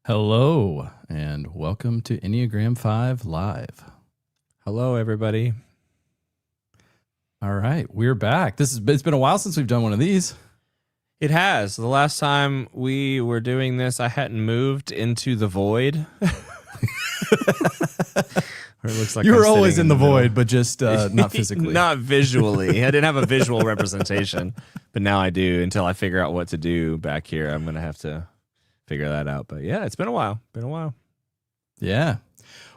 Hello, and welcome to Enneagram 5 Live. Hello, everybody. All right, we're back. It's been a while since we've done one of these. It has. The last time we were doing this, I hadn't moved into the void. Or it looks like you were I'm always sitting in the middle. void, but just not physically. Not visually. I didn't have a visual representation, but now I do. Until I figure out what to do back here, I'm going to have to figure that out. But yeah, it's been a while. Yeah.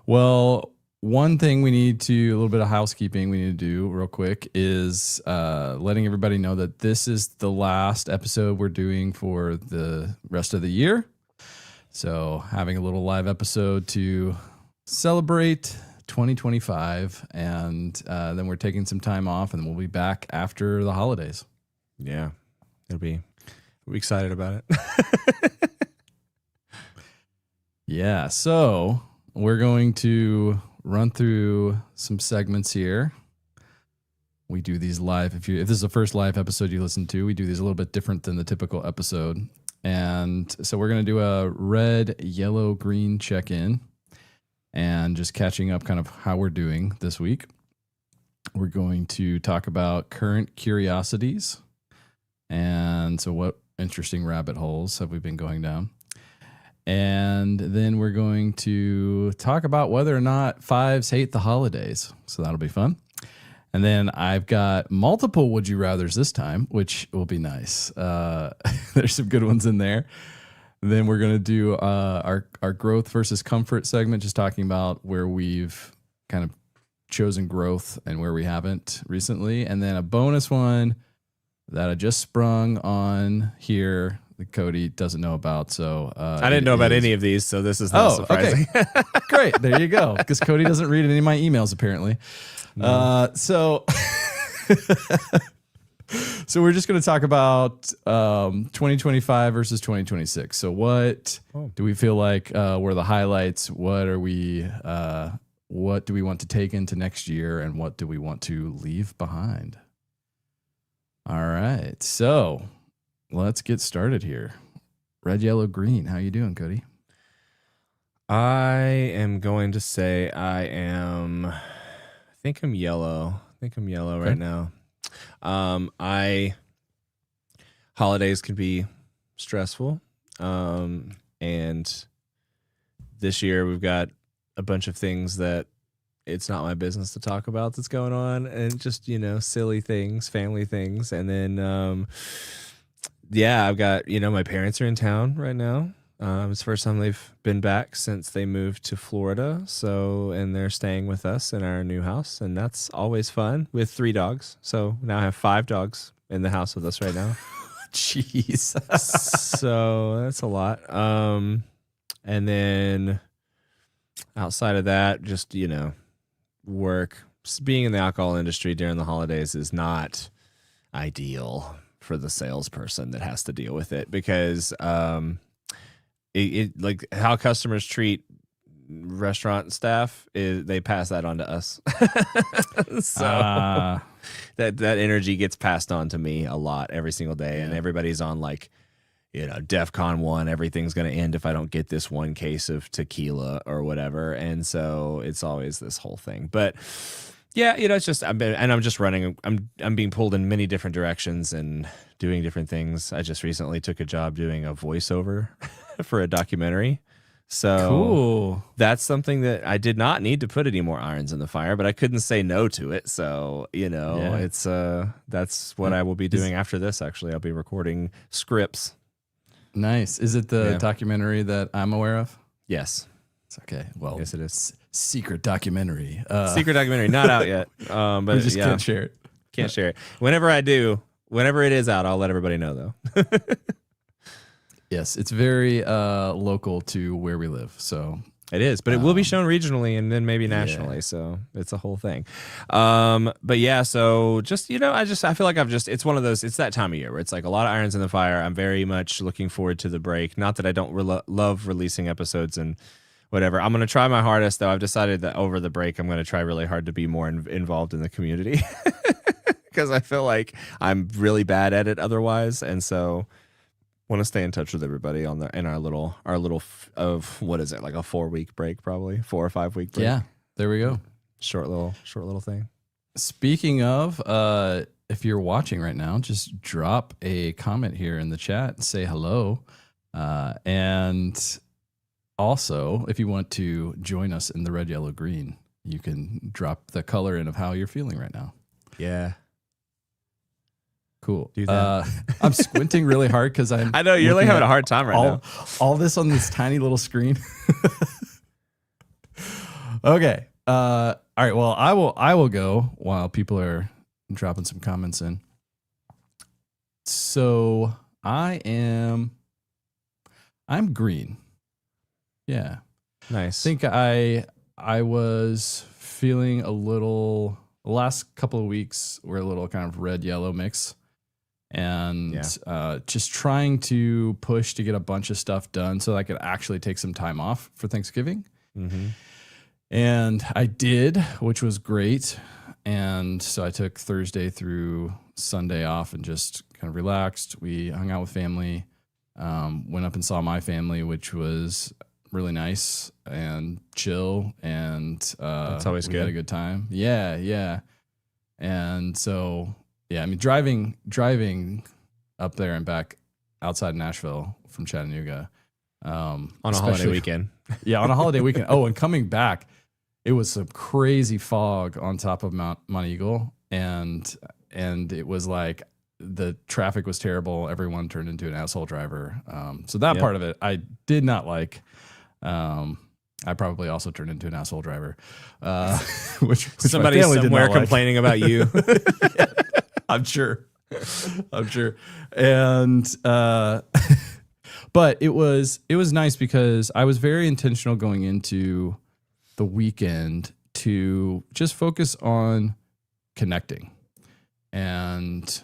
Well, one thing we need to, a little bit of housekeeping we need to do real quick is letting everybody know that this is the last episode we're doing for the rest of the year. So having a little live episode to celebrate 2025, and then we're taking some time off, and we'll be back after the holidays. Yeah, we're excited about it. Yeah, so we're going to run through some segments here. We do these live. If this is the first live episode you listen to, we do these a little bit different than the typical episode. And so we're going to do a red, yellow, green check-in and just catching up kind of how we're doing this week. We're going to talk about current curiosities. And so what interesting rabbit holes have we been going down? And then we're going to talk about whether or not fives hate the holidays. So that'll be fun. And then I've got multiple would you rathers this time, which will be nice. There's some good ones in there. Then we're going to do our growth versus comfort segment, just talking about where we've kind of chosen growth and where we haven't recently. And then a bonus one that I just sprung on here that Cody doesn't know about. So I didn't know about any of these, so this is not surprising. Okay. Great. There you go. Because Cody doesn't read any of my emails, apparently. No. So we're just going to talk about 2025 versus 2026. So what do we feel like were the highlights? What do we want to take into next year, and what do we want to leave behind? All right. So let's get started here. Red, yellow, green. How you doing, Cody? I am going to say I think I'm yellow. Okay. Right now. Holidays can be stressful. And this year we've got a bunch of things that it's not my business to talk about that's going on, and just, silly things, family things. And then, I've got, my parents are in town right now. It's the first time they've been back since they moved to Florida. And they're staying with us in our new house, and that's always fun with 3 dogs. So now I have 5 dogs in the house with us right now. Jeez. So that's a lot. And then outside of that, just, work. Being in the alcohol industry during the holidays is not ideal for the salesperson that has to deal with it, because it like how customers treat restaurant staff is they pass that on to us. So that energy gets passed on to me a lot every single day. Yeah. And everybody's on DEFCON 1, everything's going to end if I don't get this one case of tequila or whatever. And so it's always this whole thing. But yeah, it's just I'm just running. I'm being pulled in many different directions and doing different things. I just recently took a job doing a voiceover for a documentary. So cool. That's something that I did not need to put any more irons in the fire, but I couldn't say no to it. So, it's that's what I will be doing after this. Actually, I'll be recording scripts. Nice. Is it the documentary that I'm aware of? Yes. It's okay. Well, yes, it is. Secret documentary. Secret documentary, not out yet. But we just can't share it. Can't share it. Whenever it is out, I'll let everybody know, though. Yes, it's very local to where we live. So it is, but it will be shown regionally and then maybe nationally. Yeah. So it's a whole thing. But yeah, so just, I feel like it's one of those, it's that time of year where it's like a lot of irons in the fire. I'm very much looking forward to the break. Not that I don't love releasing episodes and whatever. I'm going to try my hardest, though. I've decided that over the break, I'm going to try really hard to be more involved in the community, because I feel like I'm really bad at it otherwise. And so Want to stay in touch with everybody on in our little of what is it, like a 4-week break, probably 4 or 5 week break. Yeah, there we go. Short little thing. Speaking of, if you're watching right now, just drop a comment here in the chat and say hello. And also, if you want to join us in the red, yellow, green, you can drop the color in of how you're feeling right now. Yeah. Cool. Do that. I'm squinting really hard because I know you're like having a hard time right now. All this on this tiny little screen. Okay. All right. Well, I will go while people are dropping some comments in. So I'm green. Yeah. Nice. I think I was feeling a little. The last couple of weeks were a little kind of red yellow mix. And just trying to push to get a bunch of stuff done so that I could actually take some time off for Thanksgiving. Mm-hmm. And I did, which was great. And so I took Thursday through Sunday off and just kind of relaxed. We hung out with family, went up and saw my family, which was really nice and chill. And that's always we good. had a good time. Yeah. And so... yeah, I mean, driving up there and back outside Nashville from Chattanooga on a holiday weekend. Yeah, on a holiday weekend. Oh, and coming back, it was some crazy fog on top of Mount Eagle, and it was like the traffic was terrible. Everyone turned into an asshole driver. So that part of it I did not like. I probably also turned into an asshole driver, which somebody somewhere complaining about you. Yeah. I'm sure. And, but it was nice because I was very intentional going into the weekend to just focus on connecting and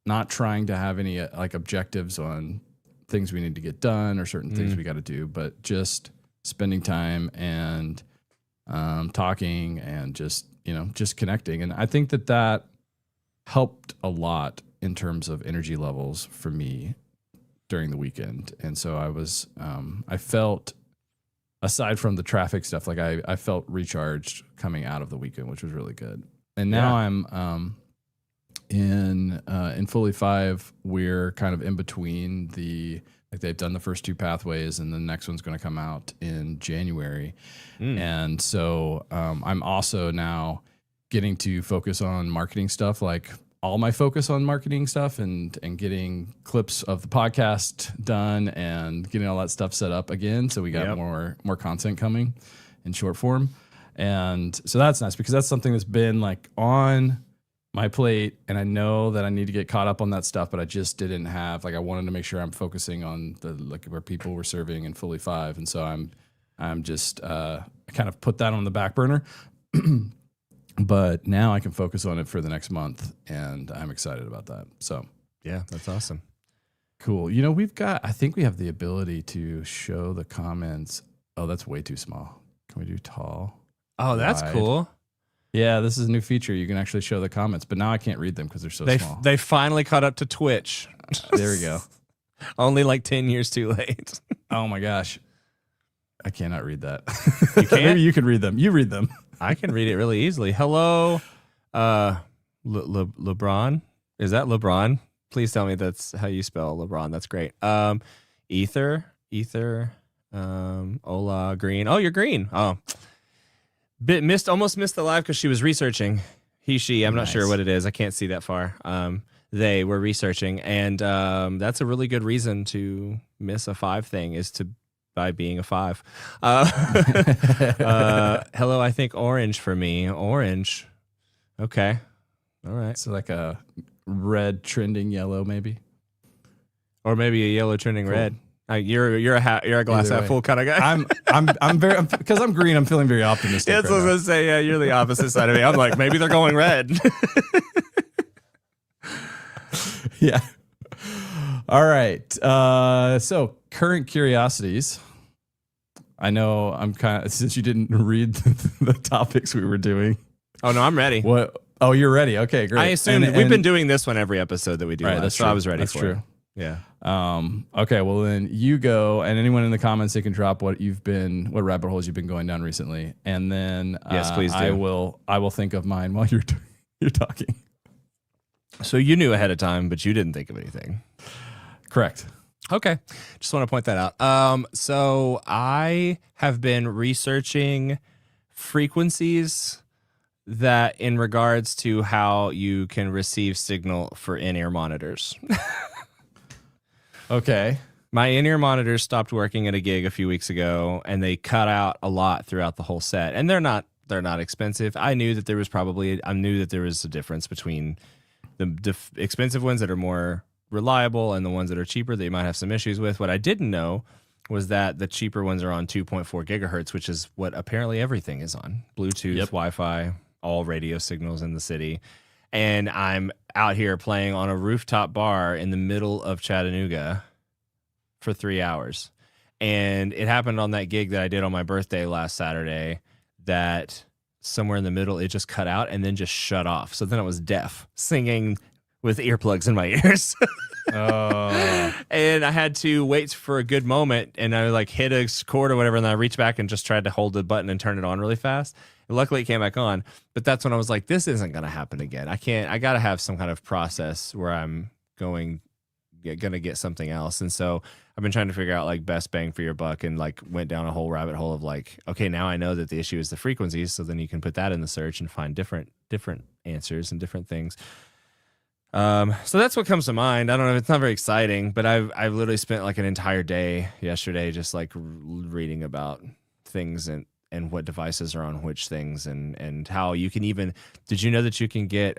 not trying to have any like objectives on things we need to get done or certain things we got to do, but just spending time and, talking and just connecting. And I think that helped a lot in terms of energy levels for me during the weekend. And so I felt, aside from the traffic stuff, like I felt recharged coming out of the weekend, which was really good. And now I'm in Fully 5, we're kind of in between they've done the first 2 pathways and the next one's going to come out in January. And so I'm also now getting to focus on marketing stuff, like all my focus on marketing stuff and getting clips of the podcast done and getting all that stuff set up again. So we got more content coming in short form. And so that's nice because that's something that's been like on my plate. And I know that I need to get caught up on that stuff, but I just didn't have, like, I wanted to make sure I'm focusing on where people were serving in Fully 5. And so I'm just, I kind of put that on the back burner. But now I can focus on it for the next month, and I'm excited about that. So, yeah, that's awesome. Cool. I think we have the ability to show the comments. Oh, that's way too small. Can we do tall? Oh, that's wide? cool. Yeah, this is a new feature. You can actually show the comments, but now I can't read them because they're so small. They finally caught up to Twitch. There we go. Only like 10 years too late. Oh my gosh. I cannot read that. You can't? Maybe you can read them. You read them. I can read it really easily. Hello, LeBron. Is that LeBron? Please tell me that's how you spell LeBron. That's great. Ether, Ola, Green. Oh, you're green. Oh, almost missed the live because she was researching. She. I'm not sure what it is. I can't see that far. They were researching, and that's a really good reason to miss a 5 thing is to. By being a 5. Hello, I think orange for me. Orange. Okay. All right. So like a red trending yellow, maybe. Or maybe a yellow trending red. You're a glass half full kind of guy. I'm very because I'm green. I'm feeling very optimistic. That's what I was gonna say. Yeah, you're the opposite side of me. I'm like maybe they're going red. Yeah. All right. So current curiosities. I know I'm kind of, since you didn't read the topics we were doing. Oh no, I'm ready. What? Oh, you're ready. Okay, great. I assume we've been doing this one every episode that we do. Right, live, that's so true. I was ready that's for true. it. Yeah. Okay, well then you go, and anyone in the comments, they can drop what rabbit holes you've been going down recently, and then Yes, please do. I will think of mine while you're talking. So you knew ahead of time, but you didn't think of anything. Correct. Okay. Just want to point that out. So I have been researching frequencies that in regards to how you can receive signal for in-ear monitors. Okay. My in-ear monitors stopped working at a gig a few weeks ago, and they cut out a lot throughout the whole set. And they're not expensive. I knew that there was a difference between the expensive ones that are more reliable and the ones that are cheaper that you might have some issues with. What I didn't know was that the cheaper ones are on 2.4 gigahertz, which is what apparently everything is on. Bluetooth, Wi-Fi, all radio signals in the city. And I'm out here playing on a rooftop bar in the middle of Chattanooga for 3 hours. And it happened on that gig that I did on my birthday last Saturday that somewhere in the middle, it just cut out and then just shut off. So then I was deaf, singing with earplugs in my ears. And I had to wait for a good moment, and I like hit a chord or whatever, and then I reached back and just tried to hold the button and turn it on really fast. And luckily it came back on, but that's when I was like, this isn't going to happen again. I got to have some kind of process where I'm going to get something else. And so I've been trying to figure out like best bang for your buck, and like went down a whole rabbit hole of like, okay, now I know that the issue is the frequencies. So then you can put that in the search and find different answers and different things. So that's what comes to mind. I don't know. It's not very exciting, but I've literally spent like an entire day yesterday just like reading about things and what devices are on which things, and how you can even, did you know that you can get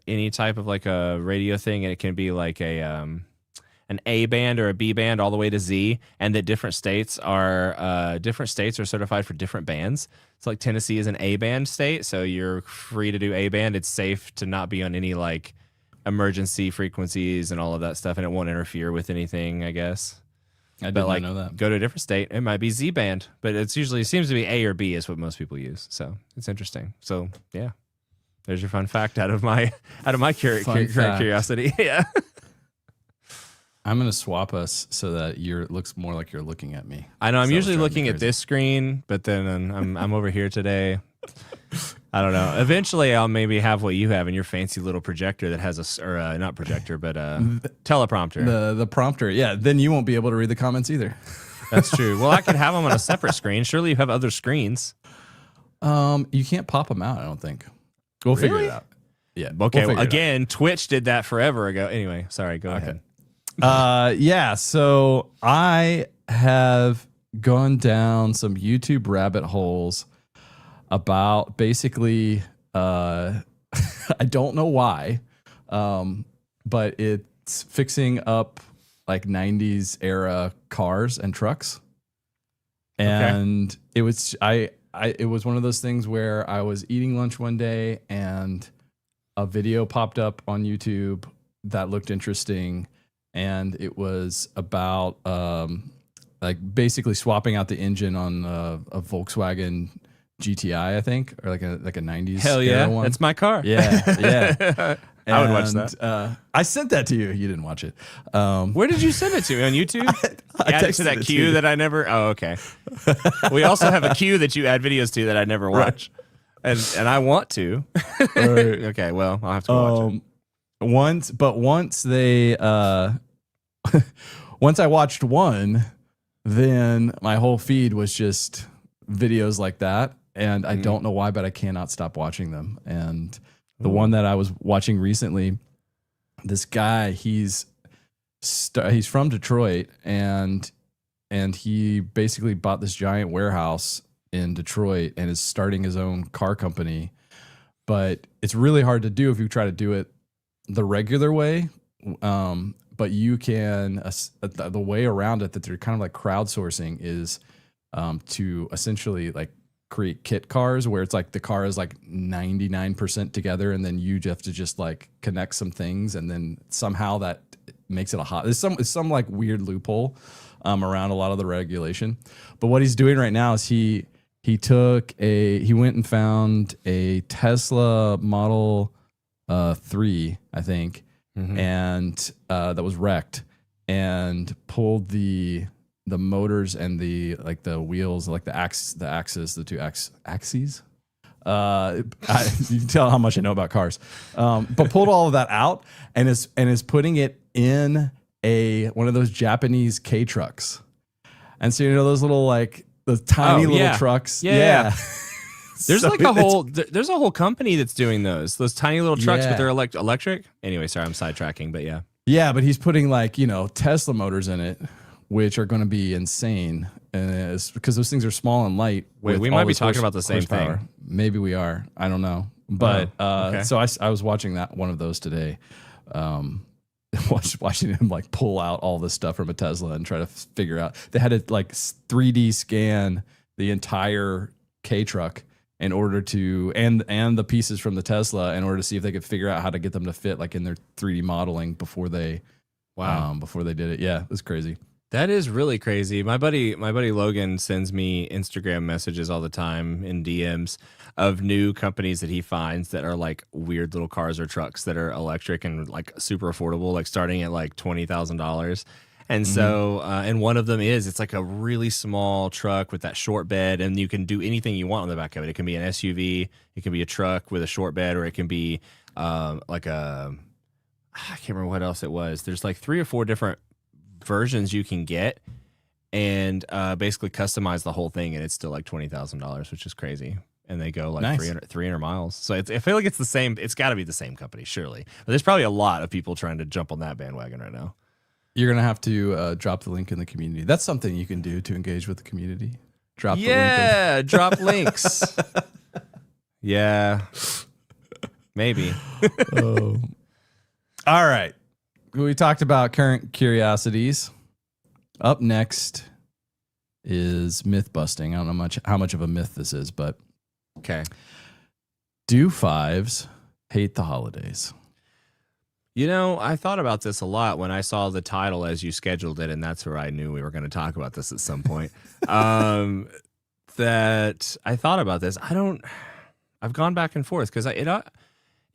any type of like a radio thing, and it can be like an A band or a B band all the way to Z, and that different states are certified for different bands. So like Tennessee is an A band state, so you're free to do A band. It's safe to not be on any like emergency frequencies and all of that stuff, and it won't interfere with anything, I guess. I did not know that. Go to a different state, it might be Z band, but it seems to be A or B is what most people use. So it's interesting. So yeah, there's your fun fact out of my curiosity. Yeah. I'm gonna swap us so that it looks more like you're looking at me. I know I'm usually looking at this screen, but then I'm over here today. I don't know. Eventually, I'll maybe have what you have in your fancy little projector that has not projector, but teleprompter. The prompter, yeah. Then you won't be able to read the comments either. That's true. Well, I could have them on a separate screen. Surely you have other screens. You can't pop them out, I don't think. We'll figure it out. Yeah. Okay. Well, again, Twitch did that forever ago. Anyway, sorry. Go ahead. Yeah. So I have gone down some YouTube rabbit holes about basically, I don't know why, but it's fixing up like 90s era cars and trucks. And it was, it was one of those things where I was eating lunch one day and a video popped up on YouTube that looked interesting. And it was about, like basically swapping out the engine on a Volkswagen GTI, I think, or like a 90s. Hell yeah, one. That's my car. Yeah. I would watch that. I sent that to you. You didn't watch it. Where did you send it to? On YouTube? I add it to that queue that I never. Oh, okay. We also have a queue that you add videos to that I never watch, and I want to. Right. Okay, well, I'll have to watch it. Once they once I watched one, then my whole feed was just videos like that, and I don't know why, but I cannot stop watching them. And the one that I was watching recently, this guy, he's from Detroit, and he basically bought this giant warehouse in Detroit and is starting his own car company. But it's really hard to do if you try to do it the regular way. But you can, the way around it that they're kind of like crowdsourcing is to essentially like create kit cars where it's like the car is like 99% together, and then you have to just like connect some things, and then somehow that makes it there's some like weird loophole around a lot of the regulation. But what he's doing right now is he went and found a Tesla Model 3, I think, and that was wrecked, and pulled the motors and the wheels, like the axes, the two axes. You can tell how much I know about cars, but pulled all of that out and is putting it in one of those Japanese K trucks. And so, those little, like, those tiny little trucks. Yeah. There's like there's a whole company that's doing those tiny little trucks, but they're electric. Anyway, sorry, I'm sidetracking, but yeah. Yeah, but he's putting, like, Tesla motors in it, which are going to be insane. And it's because those things are small and light. Wait, we might be talking about the same thing. Maybe we are. I don't know. But so I was watching one of those today. Watching him, like, pull out all this stuff from a Tesla and try to figure out. They had to, like, 3D scan the entire K truck in order to and the pieces from the Tesla in order to see if they could figure out how to get them to fit, like, in their 3D modeling before they did it. Yeah, it was crazy. That is really crazy. My buddy Logan sends me Instagram messages all the time in DMs of new companies that he finds that are like weird little cars or trucks that are electric and like super affordable, like starting at like $20,000. And so, and one of them it's like a really small truck with that short bed, and you can do anything you want on the back of it. It can be an SUV, it can be a truck with a short bed, or it can be like I can't remember what else it was. There's like 3 or 4 different versions you can get, and basically customize the whole thing, and it's still like $20,000, which is crazy. And they go like 300 miles. So I feel like it's the same. It's got to be the same company, surely. But there's probably a lot of people trying to jump on that bandwagon right now. You're gonna have to drop the link in the community. That's something you can do to engage with the community. Drop the link. Drop links. Yeah, maybe. All right. We talked about current curiosities. Up next is myth busting. I don't know how much of a myth this is, but okay. Do 5s hate the holidays? I thought about this a lot when I saw the title as you scheduled it, and that's where I knew we were going to talk about this at some point. That I thought about this. I've gone back and forth because it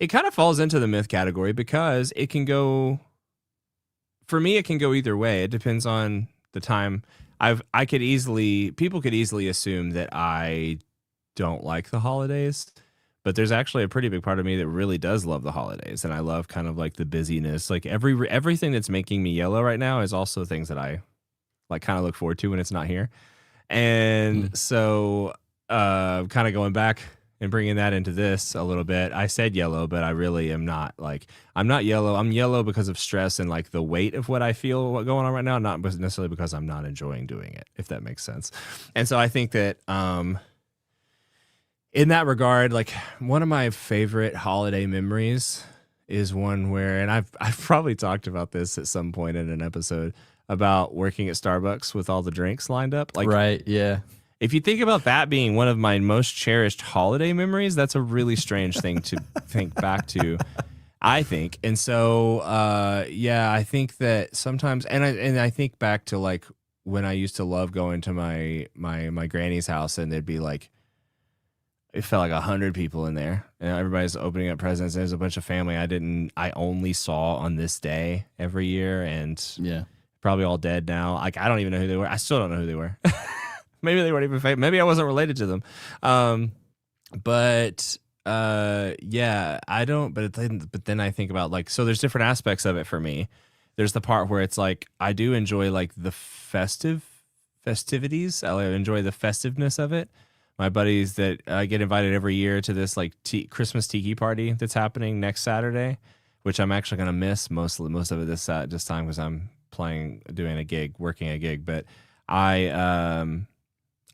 kind of falls into the myth category because it can go. For me, it can go either way. It depends on the time. People could easily assume that I don't like the holidays, but there's actually a pretty big part of me that really does love the holidays, and I love kind of like the busyness. Like everything that's making me yellow right now is also things that I like kind of look forward to when it's not here. And so kind of going back and bringing that into this a little bit, I said yellow, but I really am not. Like, I'm not yellow. I'm yellow because of stress and like the weight of what I feel going on right now, not necessarily because I'm not enjoying doing it, if that makes sense. And so I think that in that regard, like, one of my favorite holiday memories is one where, and I've probably talked about this at some point in an episode, about working at Starbucks with all the drinks lined up. Like, right, yeah. If you think about that being one of my most cherished holiday memories, that's a really strange thing to think back to, I think. And so, I think that sometimes, and I think back to like when I used to love going to my granny's house, and there'd be like, it felt like 100 people in there, and everybody's opening up presents. There's a bunch of family I only saw on this day every year, and probably all dead now. Like, I don't even know who they were. I still don't know who they were. Maybe they weren't even famous. Maybe I wasn't related to them. I don't. But then I think about, like, so there's different aspects of it for me. There's the part where it's like I do enjoy like the festivities. I enjoy the festiveness of it. My buddies that I get invited every year to this like Christmas tiki party that's happening next Saturday, which I'm actually gonna miss most of it this time because I'm working a gig. But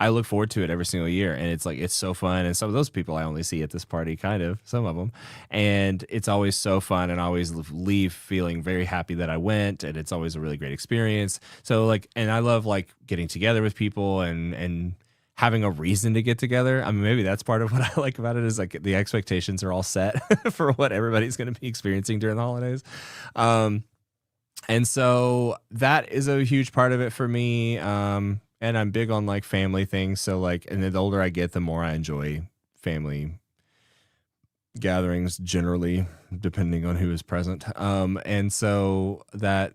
I look forward to it every single year, and it's so fun. And some of those people I only see at this party, some of them, and it's always so fun, and I always leave feeling very happy that I went, and it's always a really great experience. So like, and I love like getting together with people and having a reason to get together. I mean, maybe that's part of what I like about it, is like the expectations are all set for what everybody's going to be experiencing during the holidays. And so that is a huge part of it for me. And I'm big on like family things. So like, and the older I get, the more I enjoy family gatherings generally, depending on who is present. And so that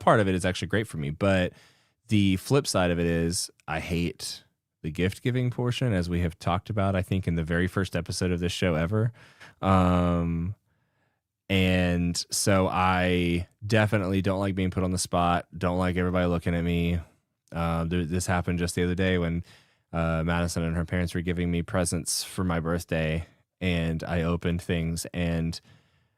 part of it is actually great for me. But the flip side of it is I hate the gift giving portion, as we have talked about, I think, in the very first episode of this show ever. And so I definitely don't like being put on the spot. Don't like everybody looking at me. This happened just the other day when Madison and her parents were giving me presents for my birthday, and I opened things, and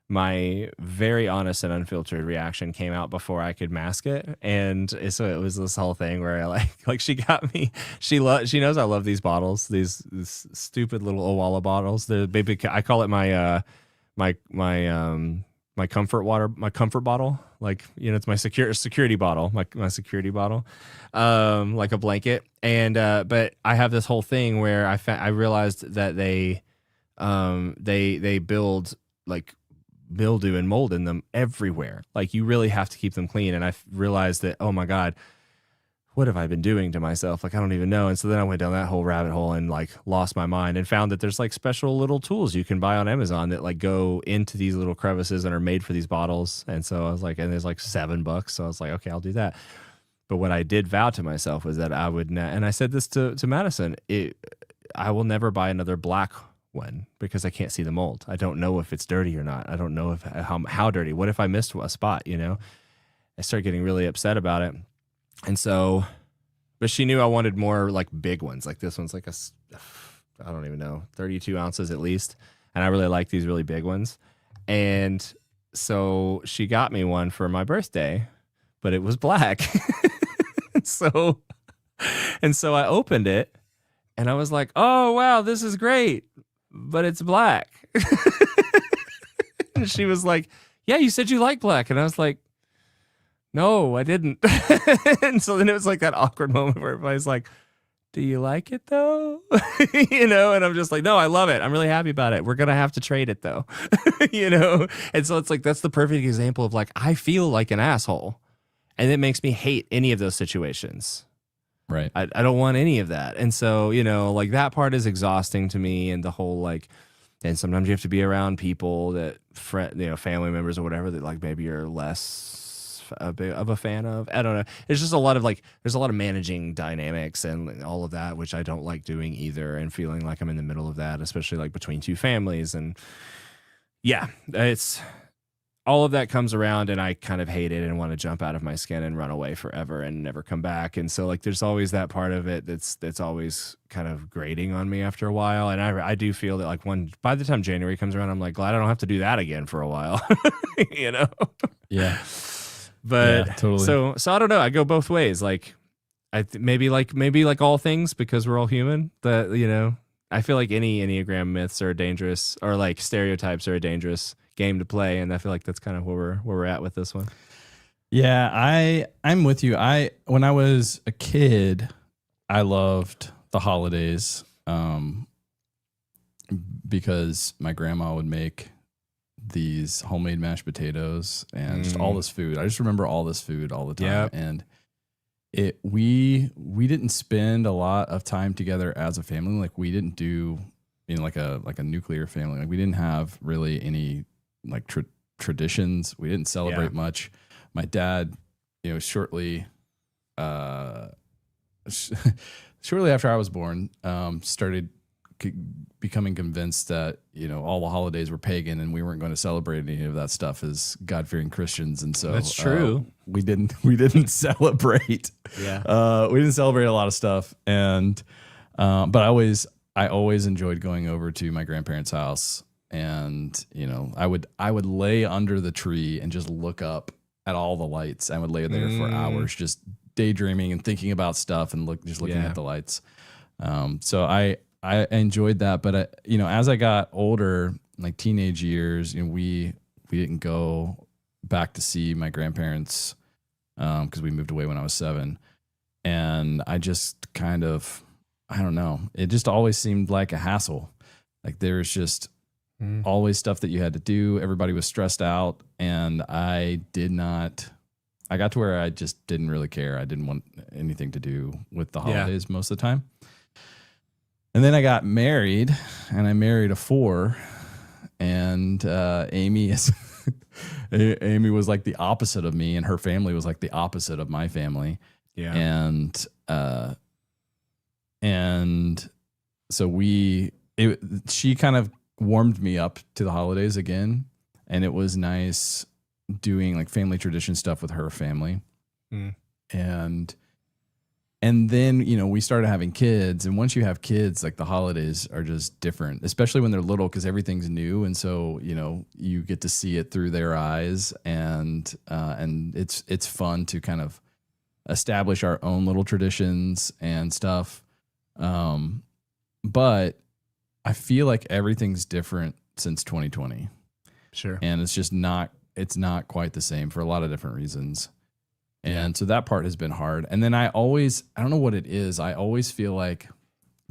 my very honest and unfiltered reaction came out before I could mask it. And so it was this whole thing where I like she got me, she knows I love these bottles, these stupid little Owala bottles. The baby, I call it my my comfort water, my comfort bottle. Like, you know, it's my security bottle, my security bottle, like a blanket. And but I have this whole thing where I realized that they build like mildew and mold in them everywhere. Like, you really have to keep them clean. And I realized that, oh my God, what have I been doing to myself? Like, I don't even know. And so then I went down that whole rabbit hole and like lost my mind, and found that there's like special little tools you can buy on Amazon that like go into these little crevices and are made for these bottles. And so I was like, and there's like $7. So I was like, okay, I'll do that. But what I did vow to myself was that I would and I said this to Madison, I will never buy another black one because I can't see the mold. I don't know if it's dirty or not. I don't know if how dirty. What if I missed a spot, you know? I started getting really upset about it. And so, but she knew I wanted more like big ones. Like this one's like I don't even know, 32 ounces at least. And I really like these really big ones. And so she got me one for my birthday, but it was black. so I opened it and I was like, oh, wow, this is great, but it's black. And she was like, yeah, you said you like black. And I was like, no, I didn't. And so then it was like that awkward moment where everybody's like, do you like it though? You know, and I'm just like, no, I love it. I'm really happy about it. We're going to have to trade it though. You know? And so it's like, that's the perfect example of like, I feel like an asshole, and it makes me hate any of those situations. Right. I don't want any of that. And so, you know, like that part is exhausting to me, and the whole like, and sometimes you have to be around people that, you know, family members or whatever that like maybe you're less of a fan of. I don't know. It's just a lot of like, there's a lot of managing dynamics and all of that, which I don't like doing either, and feeling like I'm in the middle of that, especially like between two families. And yeah, it's all of that comes around, and I kind of hate it and want to jump out of my skin and run away forever and never come back. And so like, there's always that part of it that's always kind of grating on me after a while. And I do feel that like by the time January comes around, I'm like, glad I don't have to do that again for a while, you know? Yeah. But yeah, totally. So I don't know. I go both ways. Like maybe like all things, because we're all human, that, you know, I feel like any Enneagram myths are dangerous, or like stereotypes are a dangerous game to play. And I feel like that's kind of where we're at with this one. Yeah, I'm with you. When I was a kid, I loved the holidays, because my grandma would make these homemade mashed potatoes and just all this food. I just remember all this food all the time. Yep. And we didn't spend a lot of time together as a family. Like, we didn't do, you know, like a nuclear family. Like, we didn't have really any like traditions. We didn't celebrate much. My dad, you know, shortly after I was born, started becoming convinced that, you know, all the holidays were pagan and we weren't going to celebrate any of that stuff as God-fearing Christians. And so that's true. We didn't celebrate. Yeah. We didn't celebrate a lot of stuff. And but I always enjoyed going over to my grandparents' house, and, you know, I would lay under the tree and just look up at all the lights. I would lay there for hours just daydreaming and thinking about stuff and looking at the lights. So I enjoyed that, but you know, as I got older, like teenage years, you know, we didn't go back to see my grandparents because we moved away when I was 7, and I just kind of, I don't know, it just always seemed like a hassle. Like, there's just always stuff that you had to do. Everybody was stressed out, and I got to where I just didn't really care. I didn't want anything to do with the holidays most of the time. And then I got married, and I married a 4, and Amy is Amy was like the opposite of me, and her family was like the opposite of my family. Yeah. And so she kind of warmed me up to the holidays again, and it was nice doing like family tradition stuff with her family. And then, you know, we started having kids, and once you have kids, like the holidays are just different, especially when they're little, because everything's new. And so, you know, you get to see it through their eyes, and it's fun to kind of establish our own little traditions and stuff. But I feel like everything's different since 2020. Sure. And it's not quite the same for a lot of different reasons. And so that part has been hard. And then I don't know what it is. I always feel like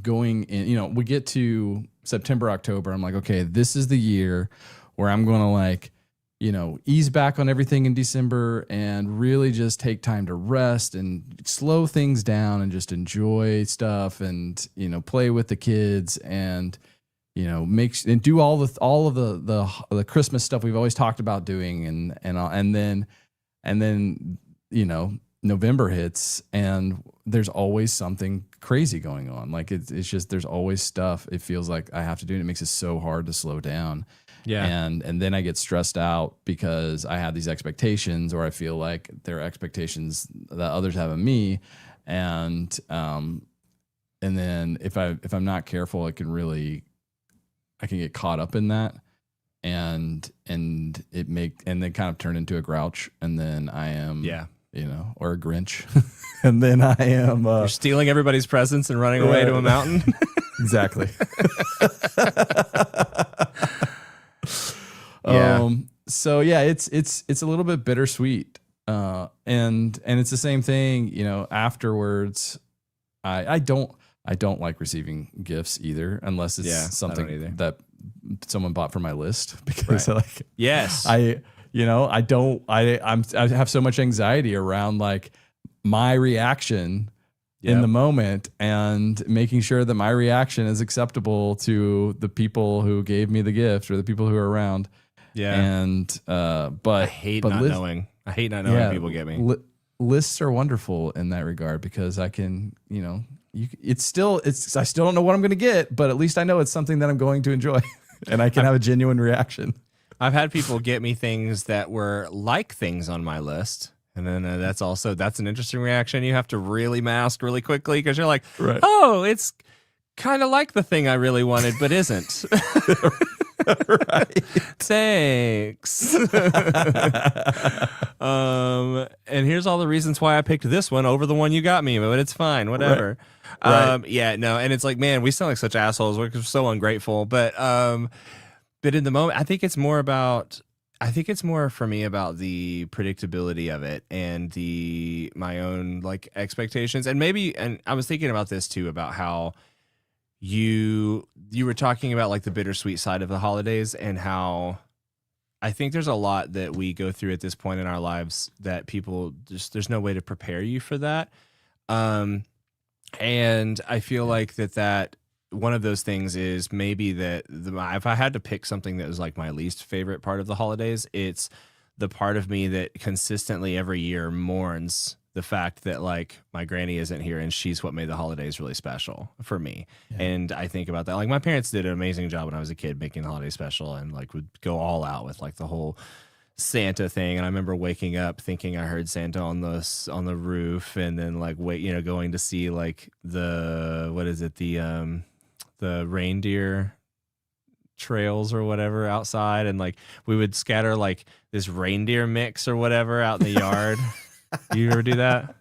going in, you know, we get to September, October. I'm like, okay, this is the year where I'm going to like, you know, ease back on everything in December and really just take time to rest and slow things down and just enjoy stuff and, you know, play with the kids and, you know, and do all of the Christmas stuff we've always talked about doing. And then, you know, November hits and there's always something crazy going on. Like it's just, there's always stuff it feels like I have to do, and it makes it so hard to slow down. Yeah. And then I get stressed out because I have these expectations, or I feel like there are expectations that others have of me. And then if I'm not careful, I can get caught up in that and then kind of turn into a grouch. And then I am, you know, or a Grinch. And then I am you're stealing everybody's presents and running away to a mountain. Exactly. So yeah, it's a little bit bittersweet. And it's the same thing, you know, afterwards. I don't like receiving gifs either, unless it's something that someone bought for my list, because I have so much anxiety around like my reaction in the moment, and making sure that my reaction is acceptable to the people who gave me the gift or the people who are around. Yeah. And, but I hate not knowing when people get me. Lists are wonderful in that regard, because I can, you know, I still don't know what I'm going to get, but at least I know it's something that I'm going to enjoy and I can have a genuine reaction. I've had people get me things that were like things on my list. And then that's an interesting reaction. You have to really mask really quickly, because you're like, oh, it's kind of like the thing I really wanted, but isn't. Right. Thanks. And here's all the reasons why I picked this one over the one you got me, but it's fine, whatever. Right. Yeah, no, and it's like, man, we sound like such assholes. We're so ungrateful. But in the moment, I think it's more for me about the predictability of it and my own like expectations. And I was thinking about this too, about how you were talking about like the bittersweet side of the holidays, and how I think there's a lot that we go through at this point in our lives that people there's no way to prepare you for that. And I feel like that one of those things is maybe that if I had to pick something that was like my least favorite part of the holidays, it's the part of me that consistently every year mourns the fact that like my granny isn't here, and she's what made the holidays really special for me. Yeah. And I think about that. Like my parents did an amazing job when I was a kid making the holiday special, and like would go all out with like the whole Santa thing. And I remember waking up thinking I heard Santa on the roof, and then like going to see like the reindeer trails or whatever outside, and like we would scatter like this reindeer mix or whatever out in the yard. You ever do that?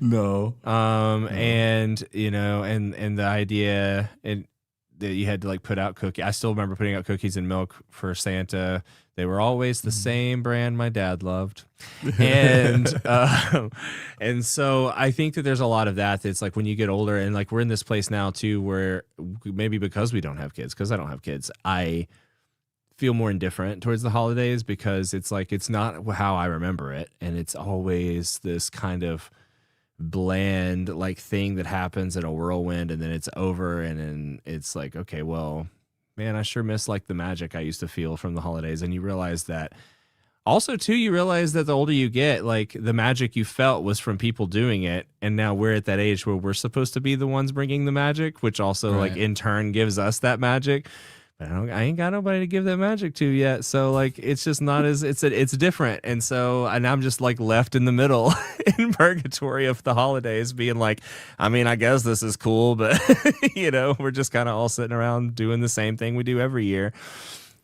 No. And you know, and the idea that you had to like put out cookies. I still remember putting out cookies and milk for Santa. They were always the same brand my dad loved. And and so I think that there's a lot of that. It's like when you get older, and like we're in this place now too, where maybe because we don't have kids, because I don't have kids, I feel more indifferent towards the holidays, because it's like it's not how I remember it, and it's always this kind of bland like thing that happens in a whirlwind, and then it's over, and then it's like, okay, well, Man, I sure miss like the magic I used to feel from the holidays. And you realize that also too, you realize that the older you get, like the magic you felt was from people doing it. And now we're at that age where we're supposed to be the ones bringing the magic, which also like Right. in turn gives us that magic. But I ain't got nobody to give that magic to yet. So like, it's just not as it's different. And so, and I'm just like left in the middle in purgatory of the holidays being like, I mean, I guess this is cool, but you know, we're just kind of all sitting around doing the same thing we do every year.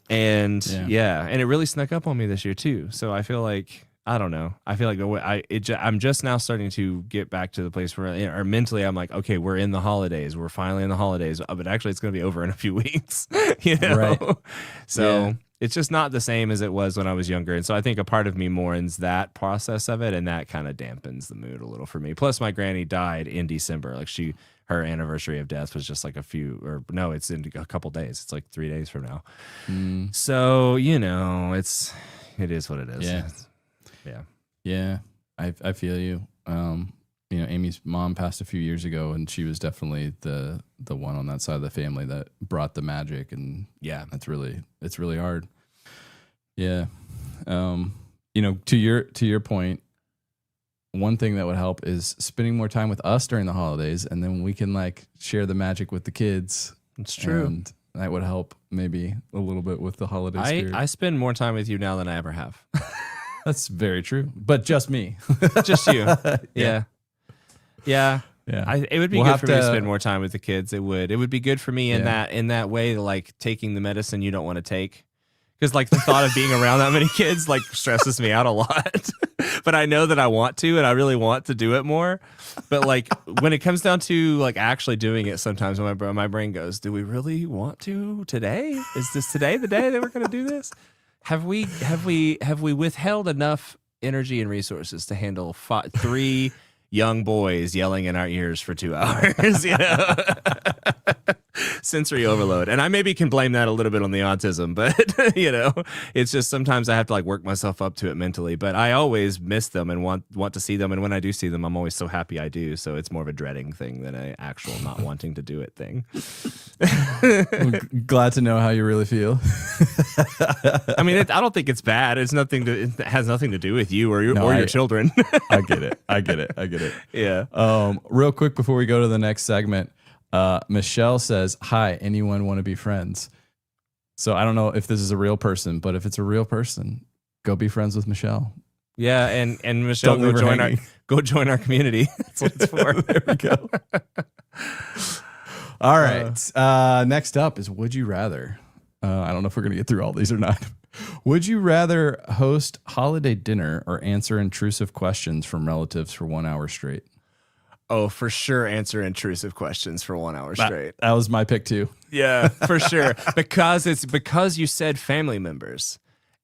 And yeah, and it really snuck up on me this year too. So I feel like, I don't know. I feel like the way I'm just now starting to get back to the place where, or mentally, I'm like, okay, we're in the holidays. We're finally in the holidays, but actually, it's going to be over in a few weeks. You know, Right. so Yeah. it's just not the same as it was when I was younger. And so I think a part of me mourns that process of it, and that kind of dampens the mood a little for me. Plus, my granny died in December. Like her anniversary of death was just like it's in a couple days. It's like 3 days from now. Mm, So you know, it is what it is. Yeah. Yeah. yeah. I feel you. You know, Amy's mom passed a few years ago, and she was definitely the one on that side of the family that brought the magic, and Yeah. it's really hard. Yeah. You know, to your point, one thing that would help is spending more time with us during the holidays, and then we can like share the magic with the kids. It's true. And that would help maybe a little bit with the holiday I spirit. spend more time with you now than I ever have. That's very true, but just me. Just you. Yeah. Yeah. Yeah. It would be We'll good have for me to to- spend more time with the kids. It would be good for me in Yeah. that way, like taking the medicine you don't want to take. Because like the thought of being around that many kids like stresses me out a lot. But I know that I want to, and I really want to do it more. But like when it comes down to like actually doing it, sometimes when my brain goes, "Do we really want to today? Is this today the day that we're going to do this? Have we withheld enough energy and resources to handle 3 young boys yelling in our ears for 2 hours?" You know? Sensory overload. And I maybe can blame that a little bit on the autism, but you know, it's just sometimes I have to like work myself up to it mentally. But I always miss them and want to see them. And when I do see them, I'm always so happy I do. So it's more of a dreading thing than an actual not wanting to do it thing. Glad to know how you really feel. I mean, I don't think it's bad. It has nothing to do with you or No, your children. I get it. Yeah. Real quick before we go to the next segment, Michelle says, "Hi, anyone want to be friends?" So I don't know if this is a real person, but if it's a real person, go be friends with Michelle. Yeah, and Michelle, Don't leave her hanging. go join our community. That's what it's for. There we go. All right. Next up is Would You Rather. I don't know if we're going to get through all these or not. Would you rather host holiday dinner or answer intrusive questions from relatives for 1 hour straight? Oh, for sure. Answer intrusive questions for 1 hour straight. That was my pick too. Yeah, for sure. Because you said family members.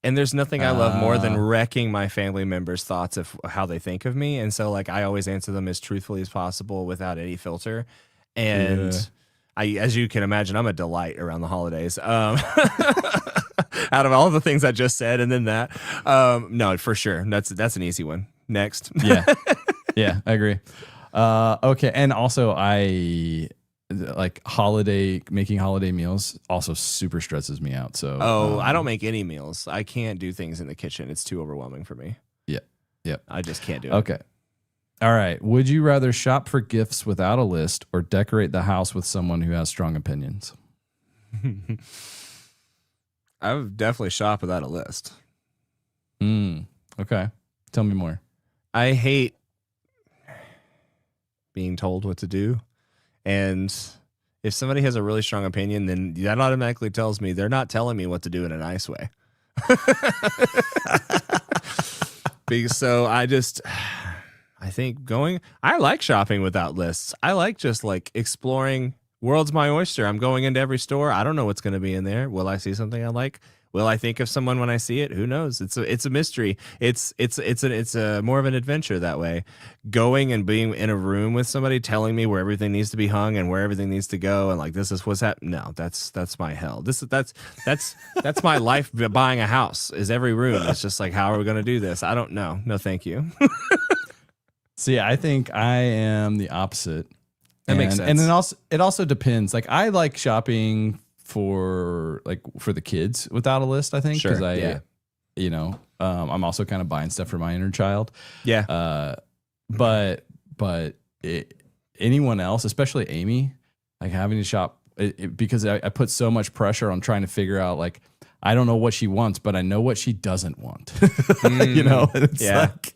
And there's nothing I love more than wrecking my family members' thoughts of how they think of me. And so like I always answer them as truthfully as possible without any filter. And as you can imagine, I'm a delight around the holidays. Out of all the things I just said, and then that, no, for sure, that's an easy one. Next, Yeah, I agree. Okay, and also I like making holiday meals also super stresses me out. So I don't make any meals. I can't do things in the kitchen. It's too overwhelming for me. Yep. I just can't do it. Okay. All right. Would you rather shop for gifts without a list or decorate the house with someone who has strong opinions? I would definitely shop without a list. Okay. Tell me more. I hate being told what to do. And if somebody has a really strong opinion, then that automatically tells me they're not telling me what to do in a nice way. So I like shopping without lists. I like just like exploring. World's my oyster. I'm going into every store. I don't know what's going to be in there. Will I see something I like? Will I think of someone when I see it? Who knows? It's a mystery. It's a more of an adventure that way. Going and being in a room with somebody telling me where everything needs to be hung and where everything needs to go and like this is what's happening. No, that's my hell. That's my life. Buying a house is every room. It's just like, how are we going to do this? I don't know. No, thank you. See, I think I am the opposite. That makes sense. And then it also depends. Like I like shopping for the kids without a list, I think. Sure. I'm also kind of buying stuff for my inner child. Yeah. But anyone else, especially Amy, like having to shop because I put so much pressure on trying to figure out, like, I don't know what she wants, but I know what she doesn't want. You know, and it's like,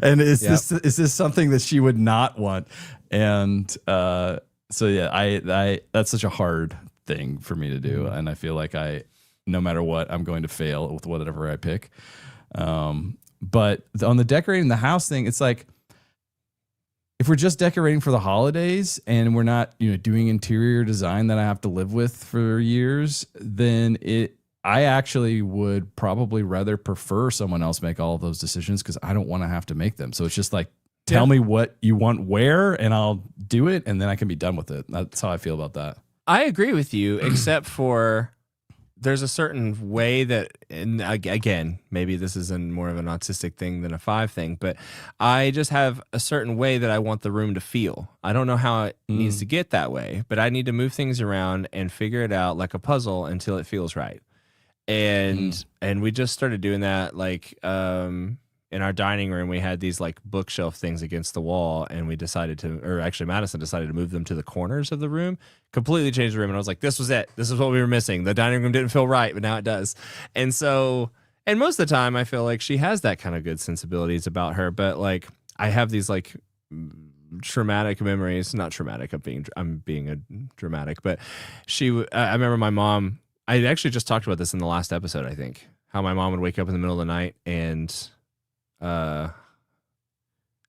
and is this something that she would not want? And so yeah, I that's such a hard thing for me to do, and I feel like no matter what, I'm going to fail with whatever I pick. But on the decorating the house thing, it's like, if we're just decorating for the holidays and we're not, doing interior design that I have to live with for years, then I actually would probably rather prefer someone else make all of those decisions, because I don't want to have to make them. So it's just like, tell me what you want where, and I'll do it, and then I can be done with it. That's how I feel about that. I agree with you, except for there's a certain way that, and again, maybe this is more of an autistic thing than a 5 thing, but I just have a certain way that I want the room to feel. I don't know how it needs to get that way, but I need to move things around and figure it out like a puzzle until it feels right. And we just started doing that, like, in our dining room, we had these like bookshelf things against the wall, and we decided Madison decided to move them to the corners of the room, completely changed the room. And I was like, this was it. This is what we were missing. The dining room didn't feel right, but now it does. And so, and most of the time I feel like she has that kind of good sensibilities about her, but like, I have these like traumatic memories, not traumatic. I'm being a dramatic, but I remember my mom, I actually just talked about this in the last episode, I think, how my mom would wake up in the middle of the night and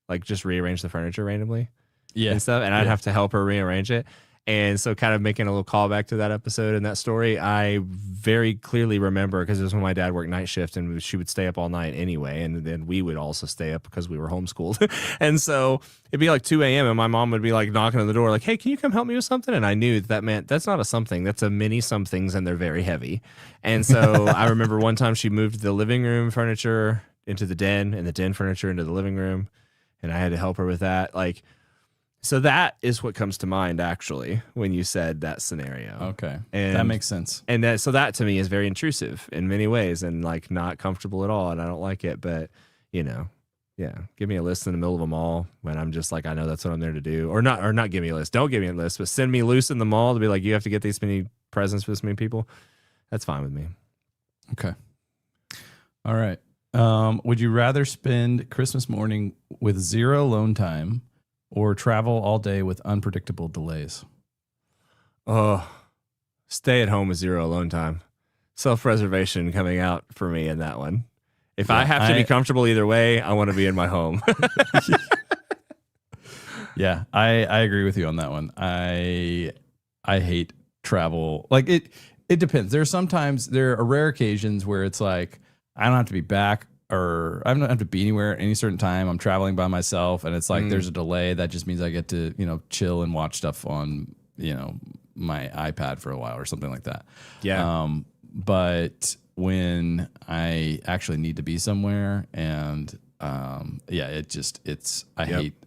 like just rearrange the furniture randomly and stuff, and I'd have to help her rearrange it. And so, kind of making a little callback to that episode and that story, I very clearly remember, because it was when my dad worked night shift, and she would stay up all night anyway, and then we would also stay up because we were homeschooled. And so it'd be like 2 a.m. and my mom would be like knocking on the door like, hey, can you come help me with something? And I knew that meant that's not a something, that's a many somethings, and they're very heavy. And so I remember one time she moved the living room furniture into the den, and the den furniture into the living room, and I had to help her with that. Like, so that is what comes to mind actually when you said that scenario. Okay, and that makes sense. And that to me is very intrusive in many ways, and like not comfortable at all, and I don't like it. But give me a list in the middle of a mall when I'm just like, I know that's what I'm there to do, or not give me a list. Don't give me a list, but send me loose in the mall to be like, you have to get these many presents for this many people. That's fine with me. Okay. All right. Would you rather spend Christmas morning with 0 alone time, or travel all day with unpredictable delays? Oh, stay at home with 0 alone time. Self-preservation coming out for me in that one. If I have to be comfortable either way, I want to be in my home. Yeah, I agree with you on that one. I hate travel. Like, it depends. There are rare occasions where it's like, I don't have to be back, or I don't have to be anywhere at any certain time. I'm traveling by myself, and it's like there's a delay. That just means I get to, chill and watch stuff on, my iPad for a while or something like that. Yeah. But when I actually need to be somewhere, and I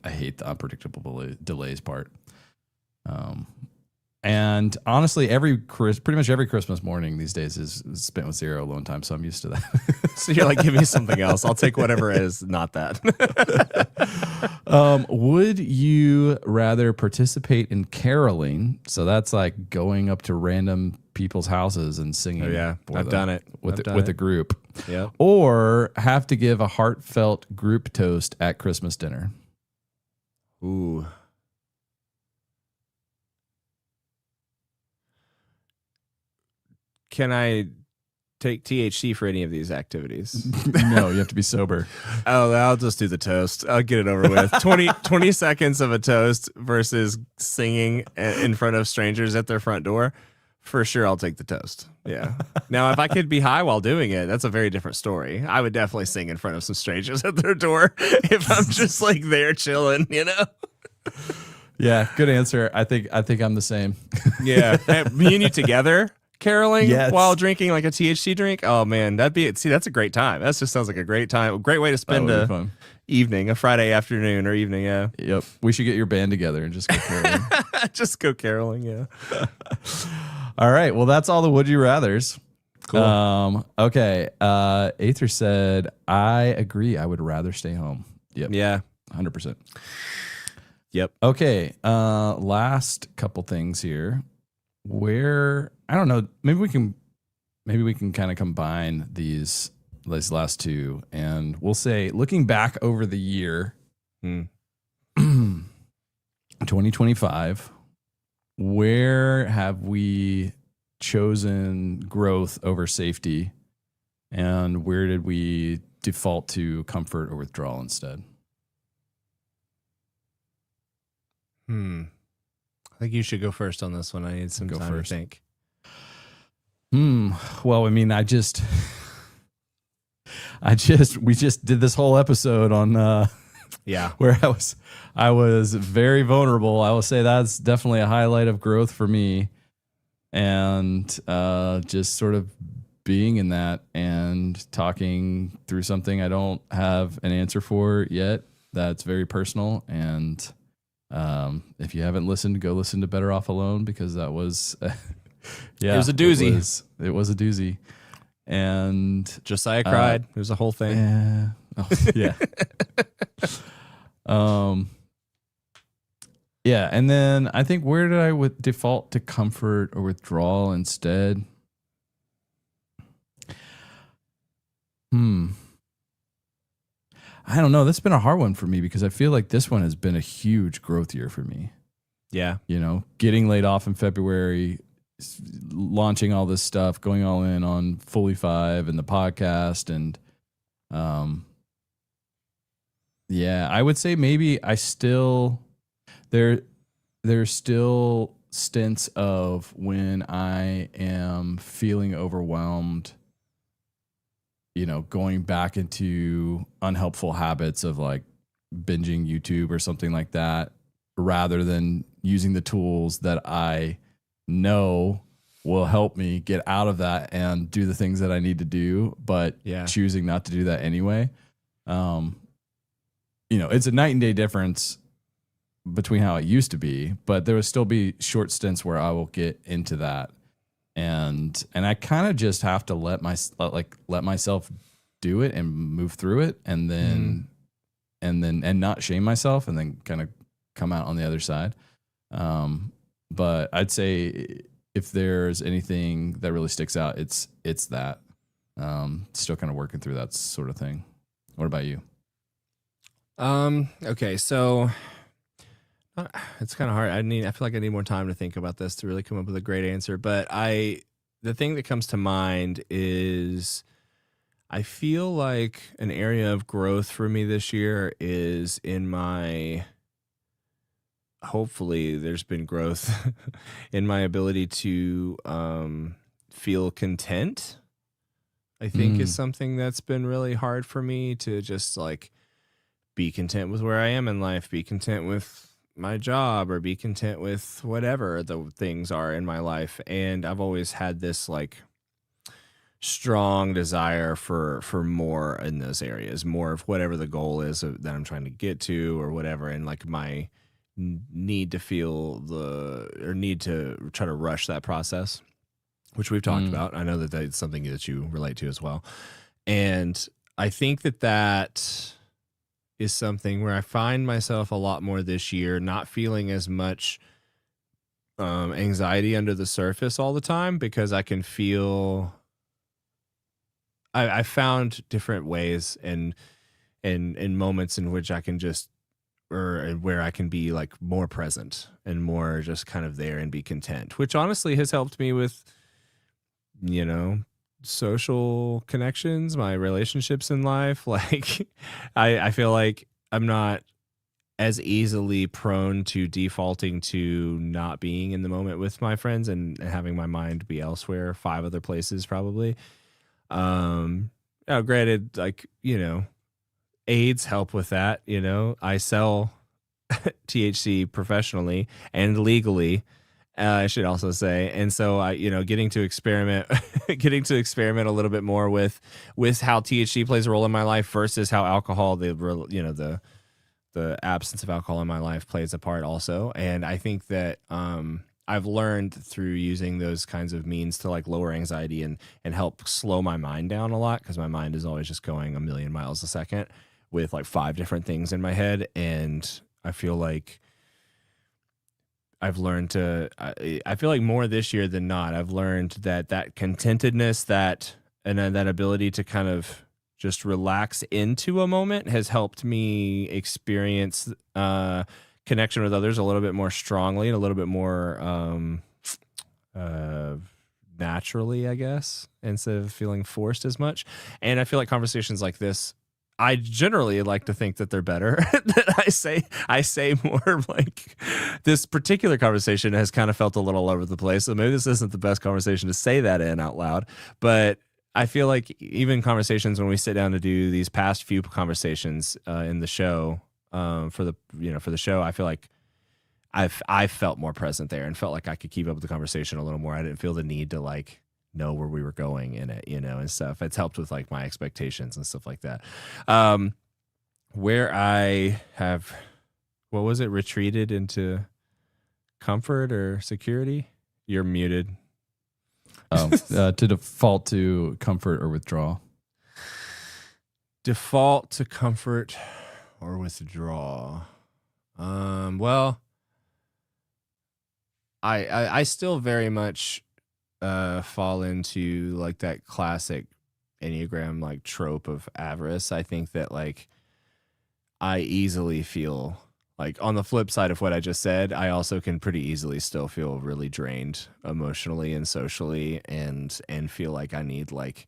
hate the unpredictable delays part. And honestly, pretty much every Christmas morning these days is spent with 0 alone time, so I'm used to that. So you're like, give me something else. I'll take whatever is not that. Would you rather participate in caroling? So that's like going up to random people's houses and singing. Oh, yeah, I've done it with a group. Yeah. Or have to give a heartfelt group toast at Christmas dinner. Ooh. Can I take THC for any of these activities? No, you have to be sober. Oh, I'll just do the toast. I'll get it over with. 20 seconds of a toast versus singing in front of strangers at their front door. For sure, I'll take the toast. Yeah. Now, if I could be high while doing it, that's a very different story. I would definitely sing in front of some strangers at their door if I'm just like there chilling, Yeah, good answer. I think I'm the same. Yeah. Me and you together caroling Yes. while drinking like a THC drink. Oh man, that's a great time. That just sounds like a great time. A great way to That spend would be a fun. evening, a Friday afternoon or evening. Yeah. Yep. We should get your band together and just go caroling. Just go caroling. Yeah. All right. Well, that's all the would you rathers. Cool. Okay. Aether said, I agree. I would rather stay home. Yep. Yeah. 100%. Yep. Okay. Last couple things here. Where, I don't know, maybe we can kind of combine these last two, and we'll say, looking back over the year, 2025, where have we chosen growth over safety, and where did we default to comfort or withdrawal instead? I think you should go first on this one. I need some time to think. Well, I mean, we just did this whole episode on where I was very vulnerable. I will say that's definitely a highlight of growth for me, and just sort of being in that and talking through something I don't have an answer for yet. That's very personal. And if you haven't listened, go listen to Better Off Alone, because that was it was a doozy. It was a doozy. And Josiah cried. It was a whole thing. Yeah. Oh, yeah. Yeah. And then I think, where did I default to comfort or withdrawal instead? I don't know. That's been a hard one for me, because I feel like this one has been a huge growth year for me. Yeah. You know, getting laid off in February, launching all this stuff, going all in on Fully 5 and the podcast. And I would say maybe there's still stints of when I am feeling overwhelmed, you know, going back into unhelpful habits of like binging YouTube or something like that, rather than using the tools that I know will help me get out of that and do the things that I need to do, but choosing not to do that anyway. You know, it's a night and day difference between how it used to be, but there will still be short stints where I will get into that. And I kind of just have to let myself do it and move through it, and then and not shame myself, and then kind of come out on the other side. But I'd say, if there's anything that really sticks out, it's that. Still kind of working through that sort of thing. What about you? Okay, so it's kind of hard. I feel like I need more time to think about this to really come up with a great answer. But the thing that comes to mind is, I feel like an area of growth for me this year is in my, hopefully there's been growth in my ability to feel content. I think is something that's been really hard for me, to just like be content with where I am in life, be content with my job, or be content with whatever the things are in my life. And I've always had this like strong desire for more in those areas, more of whatever the goal is that I'm trying to get to, or whatever. And like my need to need to try to rush that process, which we've talked about. I know that that's something that you relate to as well. And I think that is something where I find myself a lot more this year, not feeling as much anxiety under the surface all the time, because I can feel, I found different ways and moments in which I can just, or where I can be like more present and more just kind of there and be content, which honestly has helped me with, you know, social connections, my relationships in life. Like I feel like I'm not as easily prone to defaulting to not being in the moment with my friends and having my mind be elsewhere, 5 other places probably. Now granted, like, you know, aids help with that. You know, I sell THC professionally and legally, I should also say. And so I, getting to experiment, getting to experiment a little bit more with how THC plays a role in my life versus how alcohol, the absence of alcohol in my life plays a part also. And I think that I've learned through using those kinds of means to like lower anxiety and help slow my mind down a lot, because my mind is always just going a million miles a second with like 5 different things in my head. And I feel like I've learned to, I feel like more this year than not, I've learned that contentedness, that ability to kind of just relax into a moment has helped me experience connection with others a little bit more strongly and a little bit more naturally, I guess, instead of feeling forced as much. And I feel like conversations like this, I generally like to think that they're better. That I say more like this particular conversation has kind of felt a little all over the place. So maybe this isn't the best conversation to say that in out loud, but I feel like even conversations when we sit down to do these past few conversations in the show for the show, I feel like I felt more present there and felt like I could keep up with the conversation a little more. I didn't feel the need to like know where we were going in it, and stuff. It's helped with like my expectations and stuff like that. Where I have, what was it, retreated into comfort or security? You're muted. To default to comfort or withdraw. Default to comfort or withdraw. Well, I still very much fall into like that classic Enneagram like trope of avarice. I think that like I easily feel like, on the flip side of what I just said, I also can pretty easily still feel really drained emotionally and socially, and feel like I need like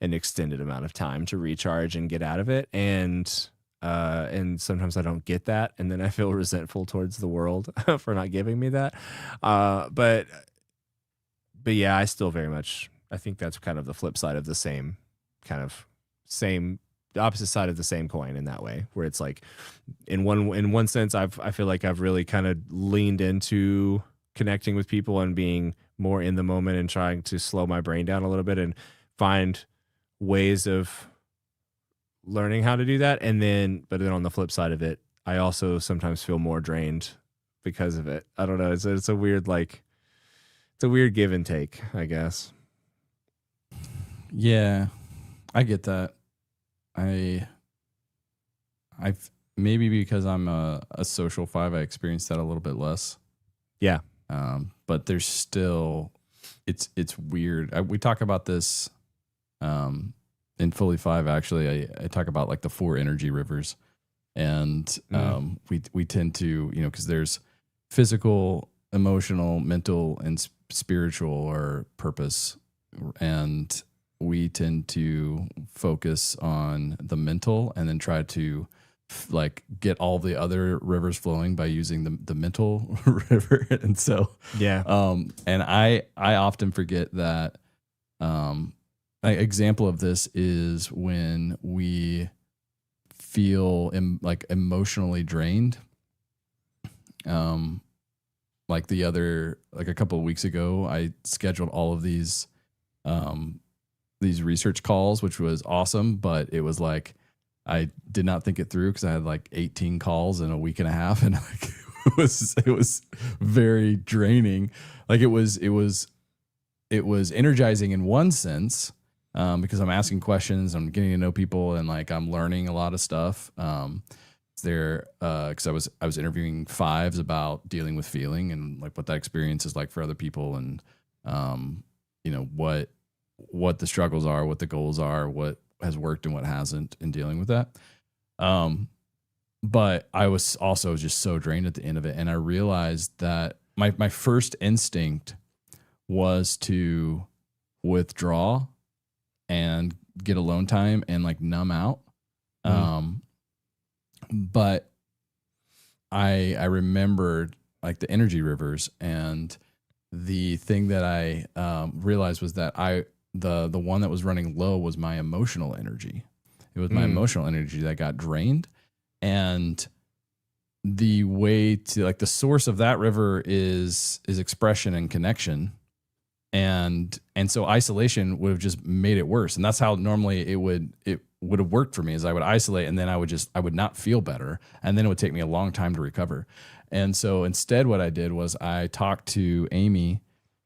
an extended amount of time to recharge and get out of it. And sometimes I don't get that, and then I feel resentful towards the world for not giving me that. But yeah, I still very much, I think that's kind of the flip side of the same the opposite side of the same coin in that way, where it's like in one sense I feel like I've really kind of leaned into connecting with people and being more in the moment and trying to slow my brain down a little bit and find ways of learning how to do that. But then on the flip side of it, I also sometimes feel more drained because of it. I don't know. It's a weird, like, it's a weird give and take, I guess. Yeah, I get that. I've maybe because I'm a social 5, I experienced that a little bit less. Yeah. But there's still, it's weird. We talk about this in Fully 5. Actually, I talk about like the 4 energy rivers, and we tend to, because there's physical, emotional, mental, and spiritual or purpose, and we tend to focus on the mental and then try to like get all the other rivers flowing by using the mental river. And so, yeah. And I often forget that, an example of this is when we feel like emotionally drained. Like a couple of weeks ago, I scheduled all of these research calls, which was awesome, but it was like I did not think it through because I had like 18 calls in a week and a half, and like it was very draining. Like it was energizing in one sense, because I'm asking questions, I'm getting to know people, and like I'm learning a lot of stuff. Because I was interviewing 5s about dealing with feeling and like what that experience is like for other people, and what the struggles are, what the goals are, what has worked and what hasn't in dealing with that. But I was also just so drained at the end of it. And I realized that my first instinct was to withdraw and get alone time and like numb out. But I remembered like the energy rivers, and the thing that I realized was that the one that was running low was my emotional energy. It was my emotional energy that got drained. And the way to like the source of that river is expression and connection. And so isolation would have just made it worse. And that's how normally it would have worked for me, is I would isolate and then I would not feel better. And then it would take me a long time to recover. And so instead what I did was I talked to Amy